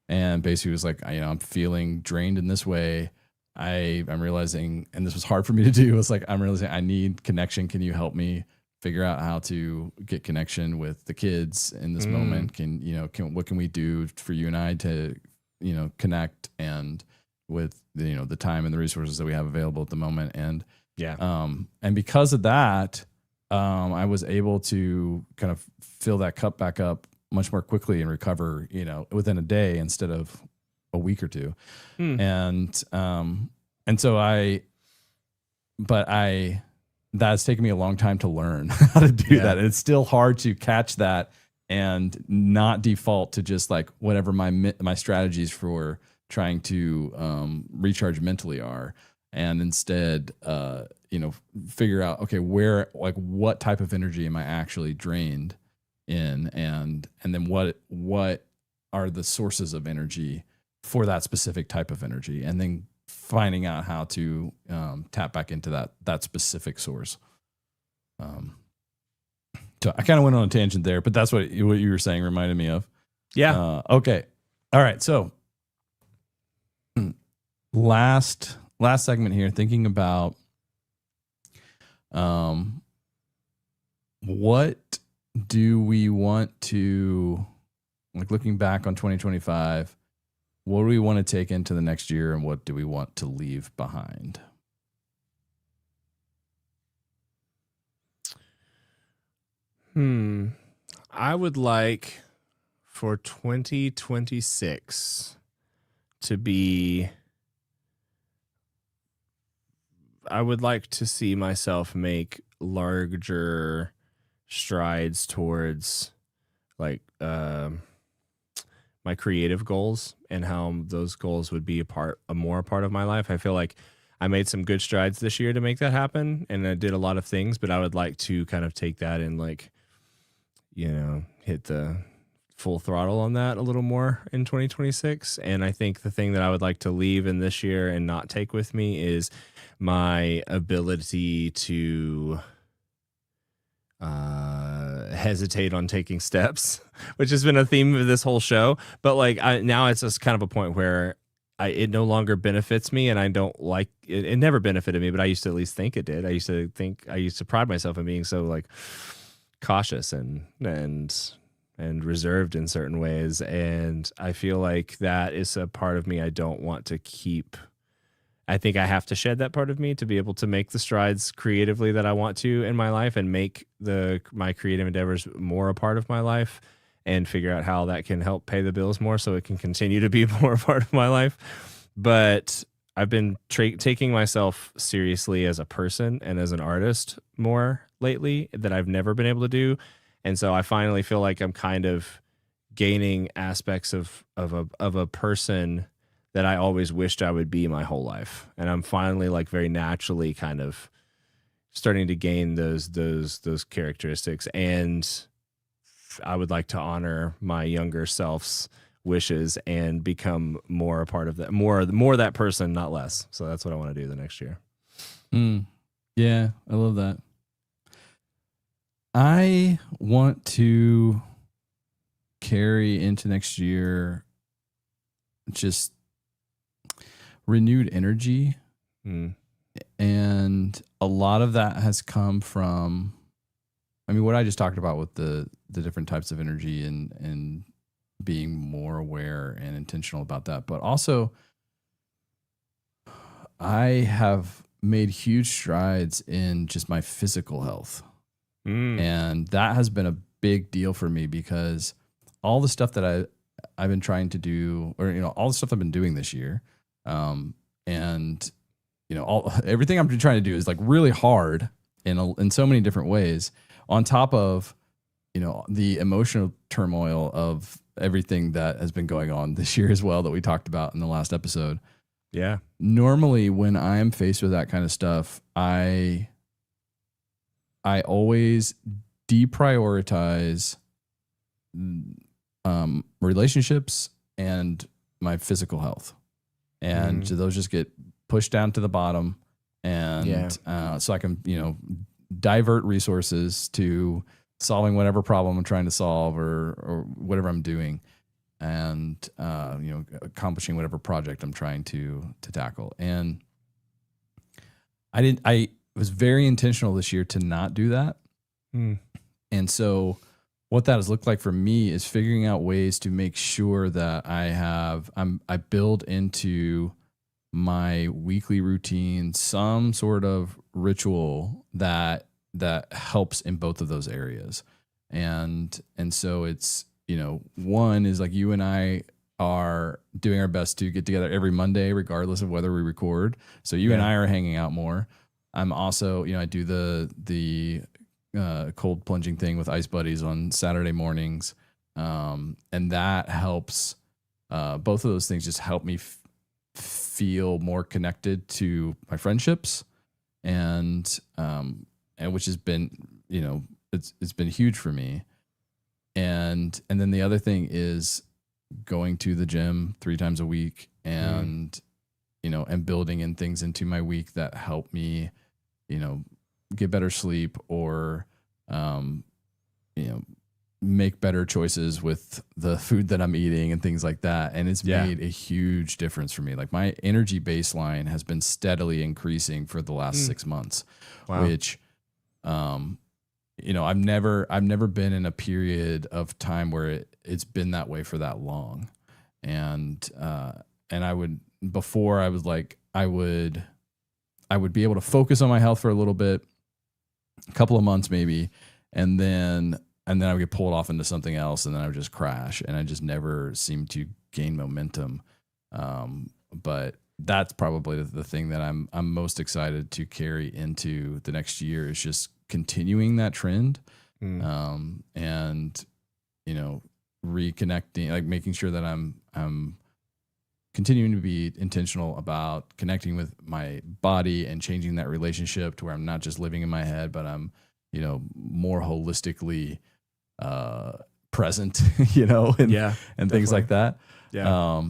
and basically was like, I'm feeling drained in this way. I'm realizing, and this was hard for me to do, it's like, I'm realizing I need connection. Can you help me figure out how to get connection with the kids in this moment? What can we do for you and I to, connect, and with the time and the resources that we have available at the moment. And and because of that, I was able to kind of fill that cup back up much more quickly and recover, within a day instead of a week or two. And so that's taken me a long time to learn how to do that. And it's still hard to catch that and not default to just like whatever my strategies for trying to recharge mentally are, and instead figure out, okay, where, like, what type of energy am I actually drained in, and then what are the sources of energy for that specific type of energy, and then finding out how to tap back into that specific source. So I kind of went on a tangent there, but that's what you were saying reminded me of. Yeah. Okay. All right. So last segment here, thinking about what do we want to, like, looking back on 2025, what do we want to take into the next year, and what do we want to leave behind? I would like for 2026 to be, I would like to see myself make larger strides towards like my creative goals, and how those goals would be a more part of my life. I feel like I made some good strides this year to make that happen, and I did a lot of things, but I would like to kind of take that and, like, hit the full throttle on that a little more in 2026. And I think the thing that I would like to leave in this year and not take with me is my ability to hesitate on taking steps, which has been a theme of this whole show. But like now it's just kind of a point where it no longer benefits me, and I don't like it. It never benefited me, but I used to at least think it did. I used to pride myself in being so like cautious and reserved in certain ways. And I feel like that is a part of me I don't want to keep. I think I have to shed that part of me to be able to make the strides creatively that I want to in my life, and make my creative endeavors more a part of my life, and figure out how that can help pay the bills more so it can continue to be more a part of my life. But I've been taking myself seriously as a person and as an artist more lately that I've never been able to do. And so I finally feel like I'm kind of gaining aspects of a person that I always wished I would be my whole life. And I'm finally, like, very naturally kind of starting to gain those characteristics. And I would like to honor my younger self's wishes and become more a part of that, more that person, not less. So that's what I want to do the next year. Yeah, I love that. I want to carry into next year just renewed energy. And a lot of that has come from, I mean, what I just talked about with the different types of energy and being more aware and intentional about that. But also, I have made huge strides in just my physical health. And that has been a big deal for me, because all the stuff that I've been trying to do, or, all the stuff I've been doing this year, and everything I'm trying to do is like really hard in so many different ways, on top of, the emotional turmoil of everything that has been going on this year as well, that we talked about in the last episode. Yeah. Normally when I'm faced with that kind of stuff, I always deprioritize relationships and my physical health, and those just get pushed down to the bottom, and so I can divert resources to solving whatever problem I'm trying to solve or whatever I'm doing, and accomplishing whatever project I'm trying to tackle. And I was very intentional this year to not do that. And so what that has looked like for me is figuring out ways to make sure that I build into my weekly routine some sort of ritual that helps in both of those areas. And so it's, one is like you and I are doing our best to get together every Monday, regardless of whether we record. So you and I are hanging out more. I'm also, I do the cold plunging thing with Ice Buddies on Saturday mornings. And that helps, both of those things just help me feel more connected to my friendships, and which has been, it's been huge for me. And then the other thing is going to the gym 3 times a week, and, and building in things into my week that help me, get better sleep, or, make better choices with the food that I'm eating and things like that. And it's made a huge difference for me. Like my energy baseline has been steadily increasing for the last 6 months, which, I've never been in a period of time where it's been that way for that long. And I would be able to focus on my health for a little bit, a couple of months maybe, and then I would get pulled off into something else, and then I would just crash, and I just never seemed to gain momentum. But that's probably the thing that I'm most excited to carry into the next year, is just continuing that trend, and reconnecting, like making sure that I'm continuing to be intentional about connecting with my body and changing that relationship to where I'm not just living in my head, but I'm, more holistically present, and things like that. Yeah.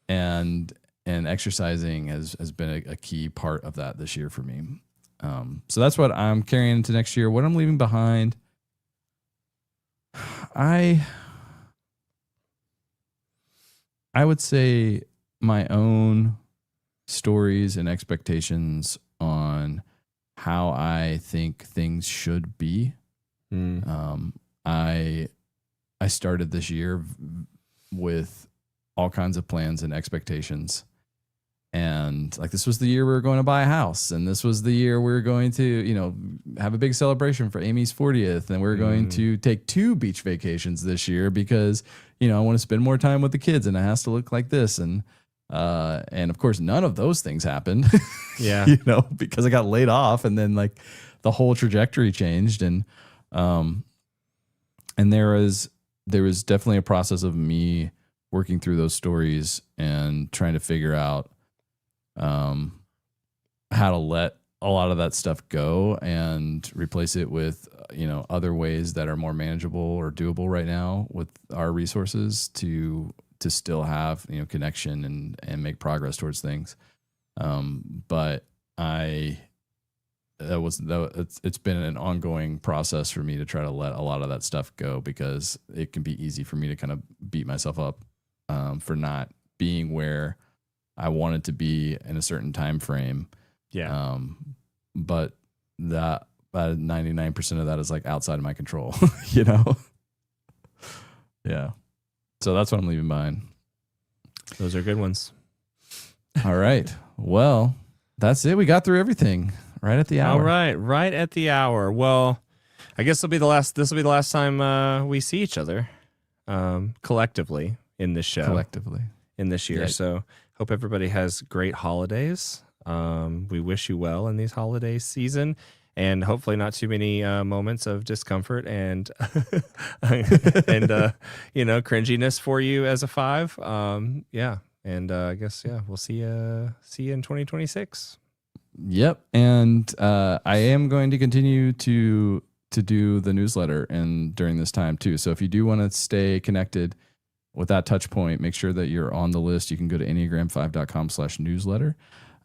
And exercising has been a key part of that this year for me. So that's what I'm carrying into next year. What I'm leaving behind, I would say my own stories and expectations on how I think things should be. I started this year with all kinds of plans and expectations. And like, this was the year we were going to buy a house. And this was the year we were going to, have a big celebration for Amy's 40th. And we're going to take 2 beach vacations this year because, I want to spend more time with the kids, and it has to look like this. And of course, none of those things happened. Because I got laid off, and then like the whole trajectory changed. And there was definitely a process of me working through those stories and trying to figure out how to let a lot of that stuff go and replace it with, other ways that are more manageable or doable right now with our resources to still have, connection and make progress towards things. But it's been an ongoing process for me to try to let a lot of that stuff go, because it can be easy for me to kind of beat myself up for not being where I wanted to be in a certain time frame. Yeah. But that 99% of that is like outside of my control, Yeah. So that's what I'm leaving behind. Those are good ones. All right. Well, that's it. We got through everything right at the hour. All right. Right at the hour. Well, I guess this will be the last time we see each other collectively in this show. In this year. Yeah. So hope everybody has great holidays. We wish you well in these holiday season, and hopefully not too many moments of discomfort and cringiness for you as a 5. And I guess we'll see you in 2026. Yep. And I am going to continue to to do the newsletter and during this time too. So if you do want to stay connected with that touch point, make sure that you're on the list. You can go to enneagram5.com/newsletter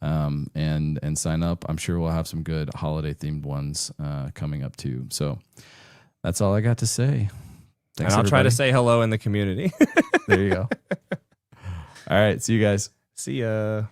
and sign up. I'm sure we'll have some good holiday themed ones coming up too. So that's all I got to say. Thanks, and I'll try to everybody. say hello in the community. There you go. All right. See you guys. See ya.